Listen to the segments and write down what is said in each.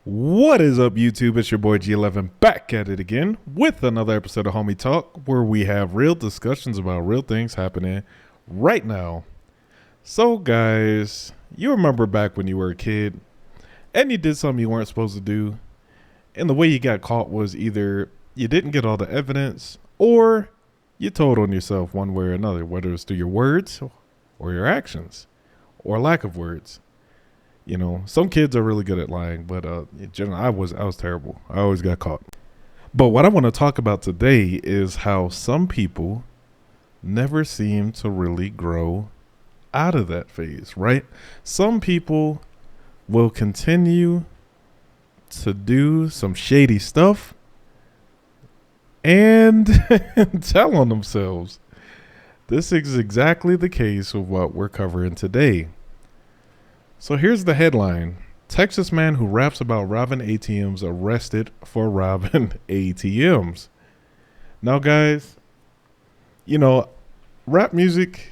What is up, YouTube? It's your boy G11 back at it again with another episode of Homie Talk, where we have real discussions about real things happening right now. So, guys, you remember back when you were a kid and you did something you weren't supposed to do, and the way you got caught was either you didn't get all the evidence or you told on yourself one way or another, whether it's through your words or your actions or lack of words. You know, some kids are really good at lying, but in general, I was terrible. I always got caught. But what I want to talk about today is how some people never seem to really grow out of that phase, right? Some people will continue to do some shady stuff and tell on themselves. This is exactly the case of what we're covering today. So here's the headline. Texas man who raps about robbing ATMs arrested for robbing ATMs. Now, guys, you know, rap music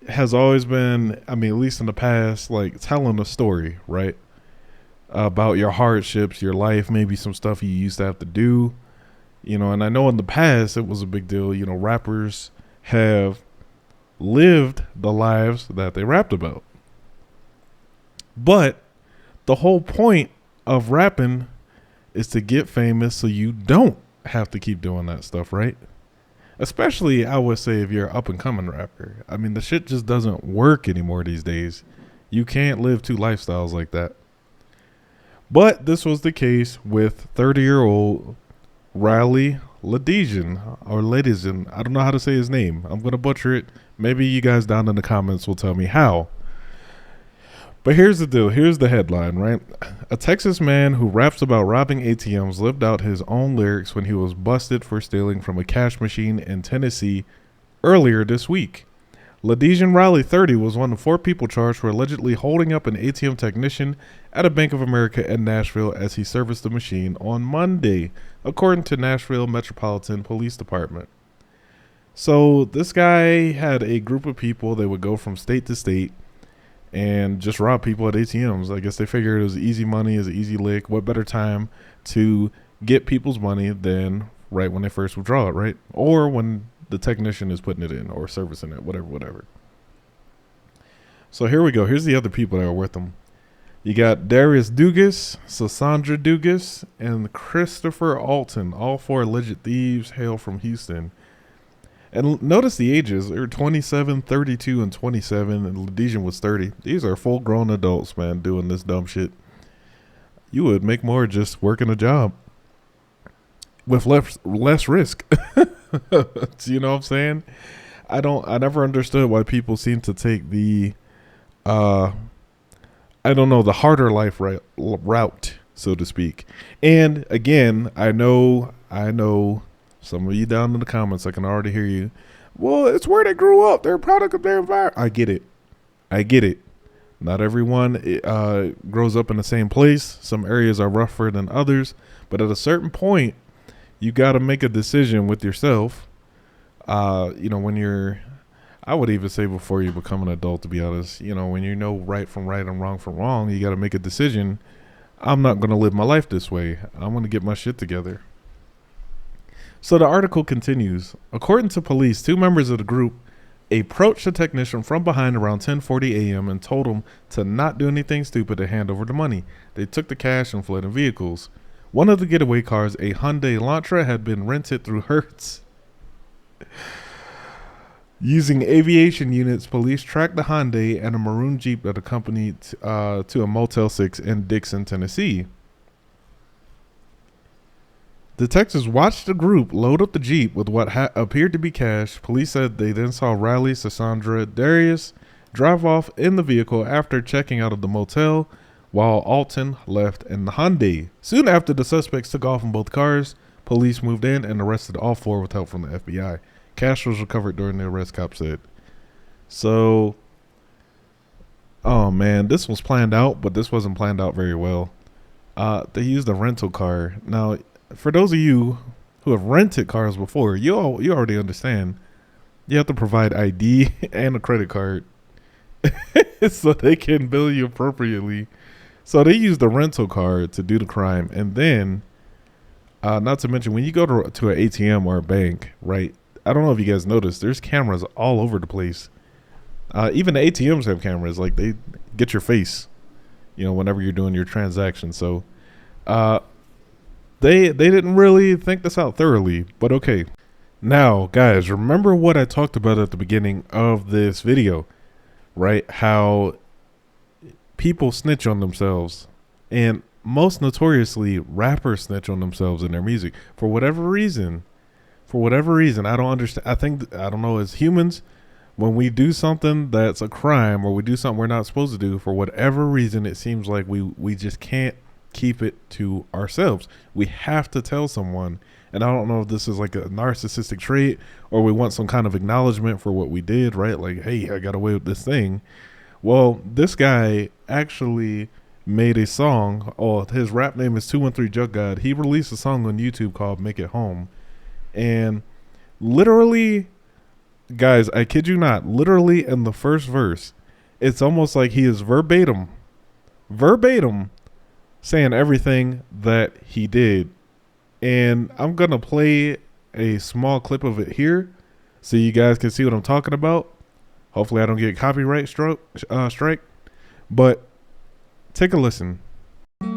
has always been, at least in the past, like telling a story, right? About your hardships, your life, maybe some stuff you used to have to do. You know, and I know in the past it was a big deal. You know, rappers have lived the lives that they rapped about. But the whole point of rapping is to get famous so you don't have to keep doing that stuff, right? Especially, I would say, if you're an up-and-coming rapper. I mean, the shit just doesn't work anymore these days. You can't live two lifestyles like that. But this was the case with 30-year-old Riley Ledesian, or Ledesian. I don't know how to say his name. I'm going to butcher it. Maybe you guys down in the comments will tell me how. But here's the deal. Here's the headline, right? A Texas man who raps about robbing ATMs lived out his own lyrics when he was busted for stealing from a cash machine in Tennessee earlier this week. Ledesian Riley, 30, was one of 4 people charged for allegedly holding up an ATM technician at a Bank of America in Nashville as he serviced the machine on Monday, according to Nashville Metropolitan Police Department. So this guy had a group of people. They would go from state to state and just rob people at ATMs. I guess they figured it was easy money, is an easy lick. What better time to get people's money than right when they first withdraw it, right? Or when the technician is putting it in or servicing it, whatever. So here we go. Here's the other people that are with them. You got Darius Dugas, Sassandra Dugas, and Christopher Alton. All 4 alleged thieves hail from Houston. And notice the ages. They're 27, 32, and 27, and Ledesian was 30. These are full-grown adults, man, doing this dumb shit. You would make more just working a job with less risk. You know what I'm saying? I never understood why people seem to take the, the harder life route, so to speak. And again, I know. Some of you down in the comments, I can already hear you. Well, it's where they grew up. They're a product of their environment. I get it. Not everyone grows up in the same place. Some areas are rougher than others. But at a certain point, you got to make a decision with yourself. I would even say before you become an adult, to be honest, when you know right from right and wrong from wrong, you got to make a decision. I'm not going to live my life this way. I'm going to get my shit together. So the article continues. According to police, 2 members of the group approached the technician from behind around 10:40 a.m. and told him to not do anything stupid to hand over the money. They took the cash and fled in vehicles. One of the getaway cars, a Hyundai Elantra, had been rented through Hertz. Using aviation units, police tracked the Hyundai and a maroon Jeep that accompanied to a Motel 6 in Dixon, Tennessee. Detectives watched the group load up the Jeep with what appeared to be cash. Police said they then saw Riley, Sassandra, Darius drive off in the vehicle after checking out of the motel, while Alton left in the Hyundai. Soon after, the suspects took off in both cars. Police moved in and arrested all 4 with help from the FBI. Cash was recovered during the arrest, cops said. So, oh man, this was planned out, but this wasn't planned out very well. They used a rental car. Now, for those of you who have rented cars before, you already understand. You have to provide ID and a credit card so they can bill you appropriately. So they use the rental card to do the crime, and then, not to mention, when you go to an ATM or a bank, right? I don't know if you guys noticed, there's cameras all over the place. Even the ATMs have cameras, like they get your face, whenever you're doing your transaction. So, they didn't really think this out thoroughly, but okay. Now, guys, remember what I talked about at the beginning of this video, right? How people snitch on themselves, and most notoriously, rappers snitch on themselves in their music for whatever reason. I don't understand. I don't know, as humans, when we do something that's a crime or we do something we're not supposed to do, for whatever reason, it seems like we just can't keep it to ourselves. We have to tell someone. And I don't know if this is like a narcissistic trait or we want some kind of acknowledgement for what we did, right? Like, hey, I got away with this thing. Well, this guy actually made a song. Oh, his rap name is 213 Jug God. He released a song on YouTube called Make It Home. And literally, guys, I kid you not, literally in the first verse, it's almost like he is verbatim saying everything that he did. And I'm going to play a small clip of it here so you guys can see what I'm talking about. Hopefully I don't get copyright strike. But take a listen. Yeah,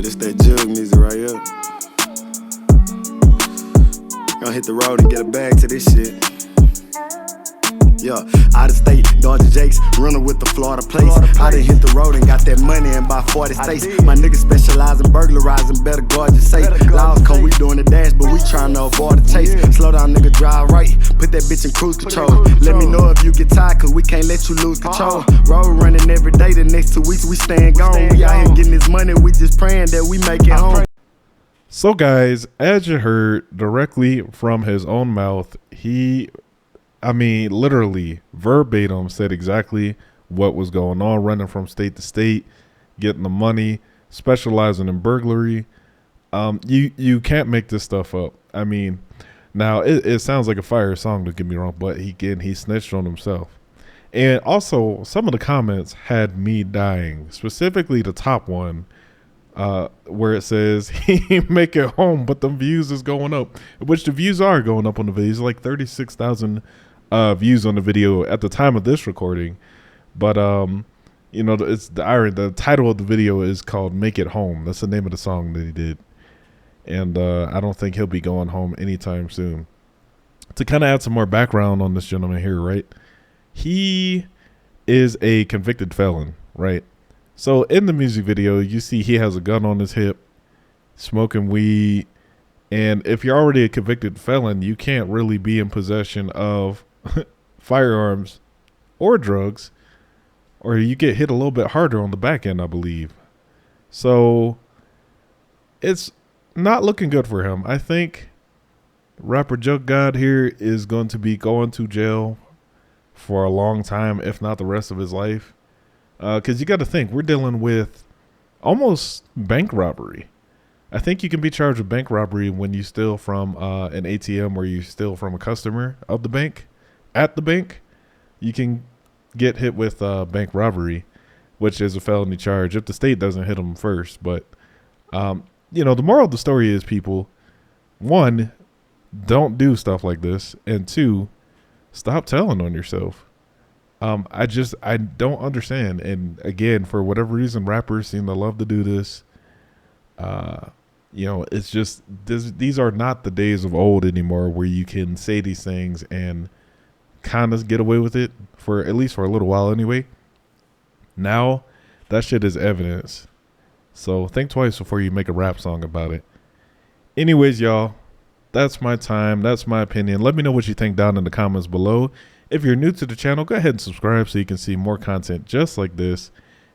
this that jug music right here. Gonna hit the road and get a bag to this shit. Yeah, out of state, Dodger Jakes, running with the Florida place. I done hit the road and got that money and buy 40 states. My niggas specialize in burglarizing, better guard your safe. Laws come, we doing the dash, but we trying to avoid the chase. Slow down, nigga, drive right, put that bitch in cruise control. Let me know if you get tired, cause we can't let you lose control. Road running every day, the next 2 weeks we staying gone. We out here getting this money, we just praying that we make it home. So guys, as you heard directly from his own mouth, literally verbatim said exactly what was going on, running from state to state, getting the money, specializing in burglary. You can't make this stuff up. I mean, now it sounds like a fire song, don't get me wrong, but he snitched on himself. And also, some of the comments had me dying, specifically the top one, where it says he make it home, but the views is going up, which the views are going up on the videos, like 36,000 views on the video at the time of this recording. But it's the irony. The title of the video is called "Make It Home." That's the name of the song that he did, and I don't think he'll be going home anytime soon. To kind of add some more background on this gentleman here, right? He is a convicted felon, right? So in the music video, you see he has a gun on his hip, smoking weed. And if you're already a convicted felon, you can't really be in possession of firearms or drugs, or you get hit a little bit harder on the back end, I believe. So it's not looking good for him. I think rapper Jug God here is going to be going to jail for a long time, if not the rest of his life. Because you got to think, we're dealing with almost bank robbery. I think you can be charged with bank robbery when you steal from an ATM or you steal from a customer of the bank. At the bank, you can get hit with bank robbery, which is a felony charge if the state doesn't hit them first. But, the moral of the story is, people, one, don't do stuff like this. And two, stop telling on yourself. I don't understand. And again, for whatever reason, rappers seem to love to do this. It's just these are not the days of old anymore where you can say these things and kind of get away with it, for at least for a little while anyway. Now that shit is evidence. So think twice before you make a rap song about it. Anyways, y'all, that's my time. That's my opinion. Let me know what you think down in the comments below. If you're new to the channel, go ahead and subscribe so you can see more content just like this.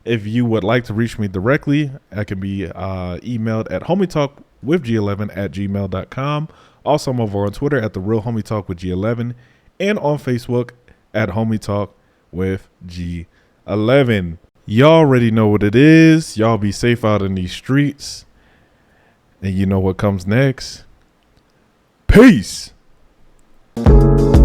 If you would like to reach me directly, I can be emailed at homietalkwithg11@gmail.com. Also, I'm over on Twitter at The Real Homie Talk with G11 and on Facebook at Homie Talk with G11. Y'all already know what it is. Y'all be safe out in these streets. And you know what comes next. Peace. yeah.